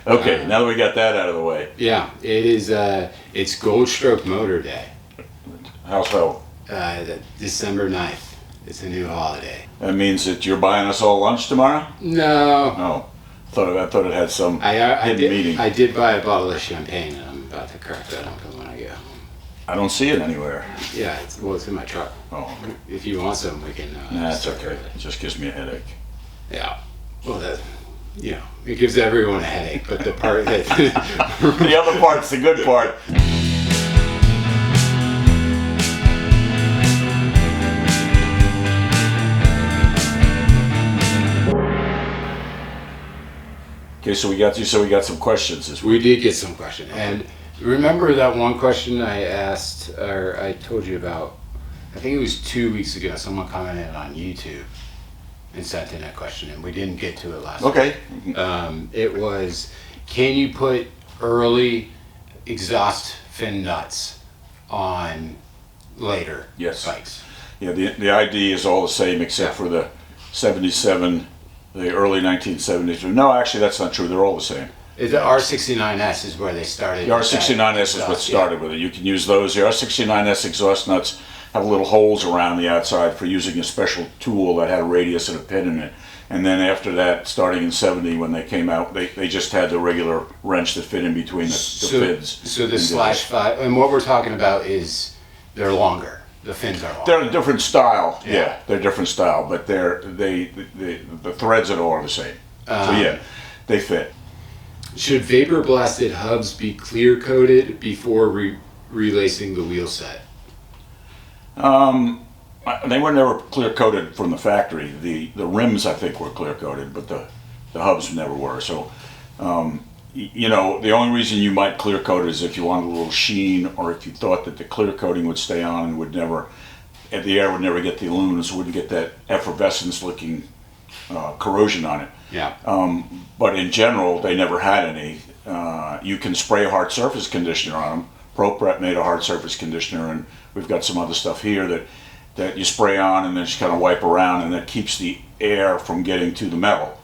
Okay, now that we got that out of the way. Yeah, it is. It's Gold Stroke Motor Day. How so? December 9th. It's a new holiday. That means that you're buying us all lunch tomorrow? No. Oh, I thought it had some hidden meaning. I did buy a bottle of champagne, and I'm about to crack that open when I get home. I don't see it anywhere. Yeah, it's in my truck. Oh, okay. If you want some, we can. Nah, that's okay. It just gives me a headache. Yeah. Well, it gives everyone a headache, but the part that the other part's the good part. Okay, so we got some questions this week. We did get some questions, and remember that one question I asked, or I told you about? I think it was 2 weeks ago. Someone commented on YouTube and sent in a question, and we didn't get to it last week. Okay. It was, can you put early exhaust fin nuts on later bikes? Yeah, the ID is all the same except for the 77, the early 1970s. No, actually that's not true. They're all the same. The R69S is where they started. The R69S is what started with it. You can use those. The R69S exhaust nuts have little holes around the outside for using a special tool that had a radius and a pin in it. And then after that, starting in 70, when they came out, they just had the regular wrench that fit in between the fins. So the /5, and what we're talking about is they're longer. The fins are longer. They're a different style. Yeah, they're different style, but the threads at all are the same. So yeah, they fit. Should vapor blasted hubs be clear coated before relacing the wheel set? They were never clear coated from the factory. The rims I think were clear coated, but the hubs never were. So the only reason you might clear coat it is if you wanted a little sheen, or if you thought that the clear coating would stay on and the air would never get the aluminum, so wouldn't get that effervescence looking corrosion on it. Yeah. But in general, they never had any. You can spray hard surface conditioner on them. ProPrep made a hard surface conditioner, and we've got some other stuff here that you spray on and then just kind of wipe around, and that keeps the air from getting to the metal.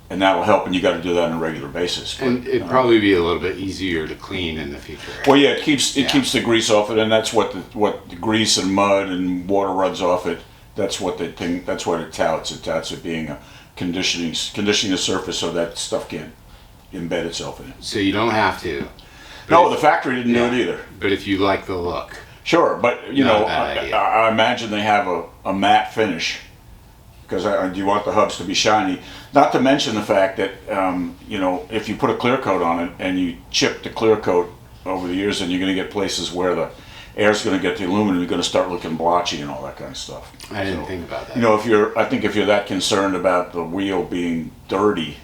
And that'll help, and you got to do that on a regular basis. But, and it'd probably be a little bit easier to clean in the future. Well, yeah, it keeps the grease off it, and that's what the grease and mud and water runs off it. That's what it touts. It touts it being a conditioning the surface so that stuff can't embed itself in it. So you don't have to. No, the factory didn't do it either. But if you like the look. Sure, but I imagine they have a matte finish, because you want the hubs to be shiny. Not to mention the fact that if you put a clear coat on it and you chip the clear coat over the years, then you're going to get places where the air's going to get the aluminum. You're going to start looking blotchy and all that kind of stuff. I didn't think about that. I think if you're that concerned about the wheel being dirty,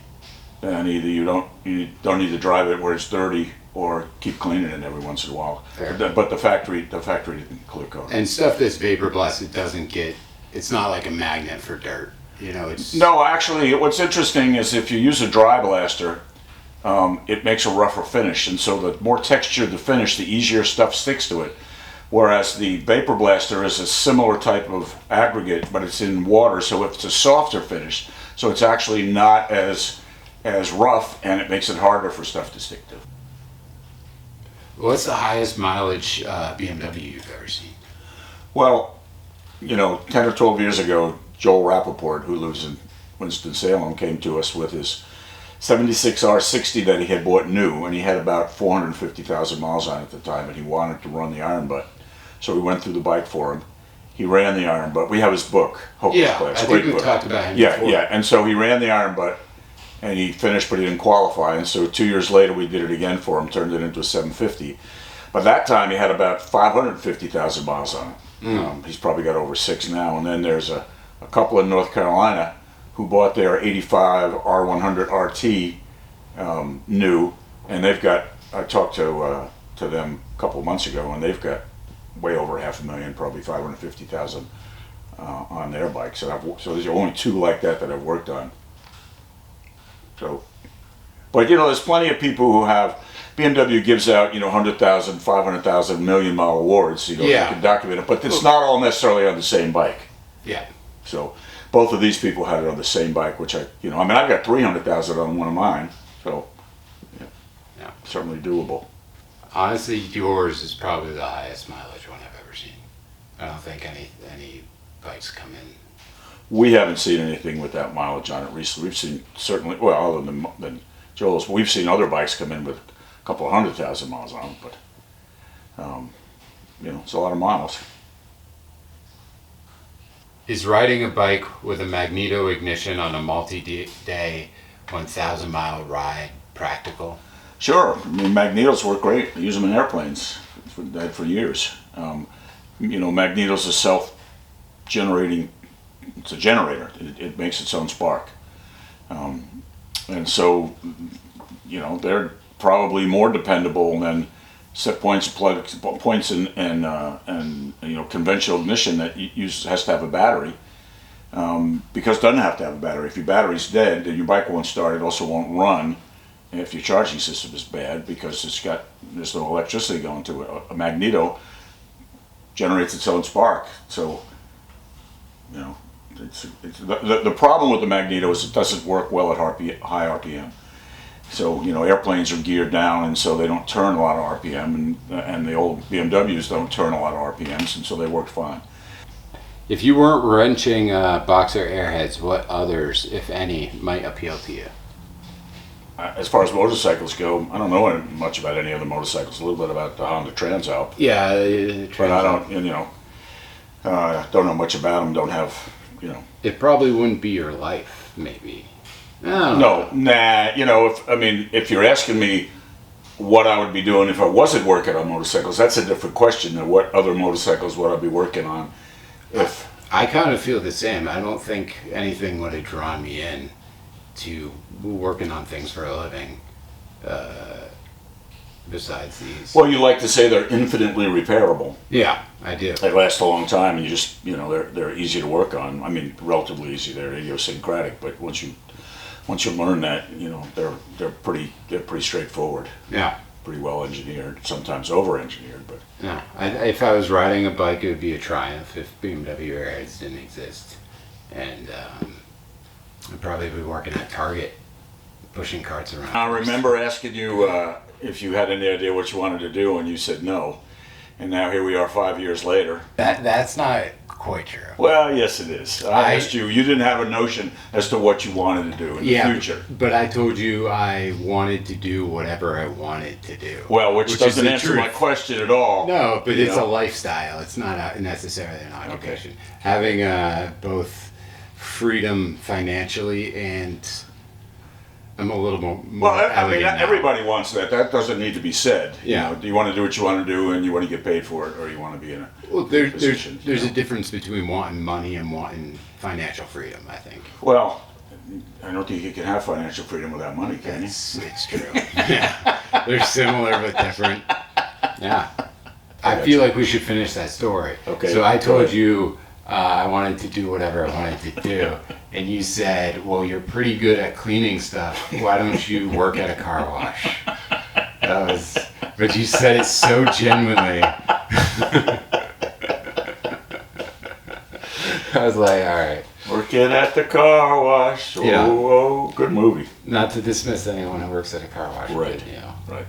then either you don't need to drive it where it's dirty, or keep cleaning it every once in a while. But the factory didn't clear coat. And stuff that's vapor blasted it's not like a magnet for dirt. No, actually, what's interesting is if you use a dry blaster, it makes a rougher finish, and so the more textured the finish, the easier stuff sticks to it. Whereas the vapor blaster is a similar type of aggregate, but it's in water, so it's a softer finish. So it's actually not as rough, and it makes it harder for stuff to stick to. What's the highest mileage BMW you've ever seen? Well, 10 or 12 years ago, Joel Rappaport, who lives in Winston-Salem, came to us with his 76 R60 that he had bought new, and he had about 450,000 miles on it at the time, and he wanted to run the iron butt. So we went through the bike for him. He ran the iron butt. We have his book, Hopeless Class. I think we talked about him before. Yeah, and so he ran the iron butt, and he finished, but he didn't qualify, and so 2 years later we did it again for him, turned it into a 750. But that time he had about 550,000 miles on it. He's probably got over 6 now, and then there's a couple in North Carolina who bought their 85 R100 RT new, and I talked to them a couple of months ago, and they've got way over 500,000, probably 550,000 on their bikes. So there's only 2 like that I've worked on. So, but there's plenty of people who have. BMW gives out 100,000, 500,000, million-mile awards. You can document it, but it's not all necessarily on the same bike. Yeah. So both of these people had it on the same bike, which I've got 300,000 on one of mine. So certainly doable. Honestly, yours is probably the highest mileage one I've ever seen. I don't think any bikes come in. We haven't seen anything with that mileage on it recently. We've seen certainly, well, other than Joel's, we've seen other bikes come in with a couple of 100,000 miles on them, but it's a lot of miles. Is riding a bike with a magneto ignition on a multi-day 1,000-mile ride practical? Sure. I mean, magnetos work great. I use them in airplanes for years. Magnetos are self-generating. It's a generator. It makes its own spark. And so, they're probably more dependable than set points and conventional ignition that has to have a battery, because it doesn't have to have a battery. If your battery's dead, then your bike won't start. It also won't run if your charging system is bad, because there's no electricity going to it. A magneto generates its own spark. So, the problem with the magneto is it doesn't work well at high RPM. So, airplanes are geared down, and so they don't turn a lot of RPM, and the old BMWs don't turn a lot of RPMs, and so they work fine. If you weren't wrenching boxer airheads, what others, if any, might appeal to you? As far as motorcycles go, I don't know much about any other motorcycles. A little bit about the Honda Transalp. Yeah, but I don't, don't know much about them. Don't have, It probably wouldn't be your life, maybe. No, nah. If you're asking me what I would be doing if I wasn't working on motorcycles, that's a different question than what other motorcycles would I be working on. I kind of feel the same. I don't think anything would have drawn me in to working on things for a living besides these. Well, you like to say they're infinitely repairable. Yeah, I do. They last a long time, and you just, they're easy to work on. I mean, relatively easy. They're idiosyncratic, but once you learn that, they're pretty straightforward. Yeah. Pretty well engineered, sometimes over engineered, but. Yeah. If I was riding a bike, it would be a Triumph if BMW airheads didn't exist, and I'd probably be working at Target, pushing carts around. I remember asking you if you had any idea what you wanted to do, and you said no. And now here we are 5 years later. That's not quite true. Well, yes, it is. I asked you didn't have a notion as to what you wanted to do in the future. But I told you I wanted to do whatever I wanted to do. Well, which doesn't answer my question at all. No, but it's a lifestyle. It's not necessarily an occupation. Okay. Having both freedom financially and I'm a little more. Well, I mean, everybody wants that. That doesn't need to be said. Yeah. Do you want to do what you want to do, and you want to get paid for it, or you want to be in a position? There's a difference between wanting money and wanting financial freedom, I think. Well, I don't think you can have financial freedom without money, can you? It's true. Yeah. They're similar but different. Yeah. I feel like we should finish that story. Okay. So I told you I wanted to do whatever I wanted to do. And you said, well, you're pretty good at cleaning stuff. Why don't you work at a car wash? But you said it so genuinely. I was like, all right. Working at the car wash. Yeah. Oh, good movie. Not to dismiss anyone who works at a car wash. Right. But, Right.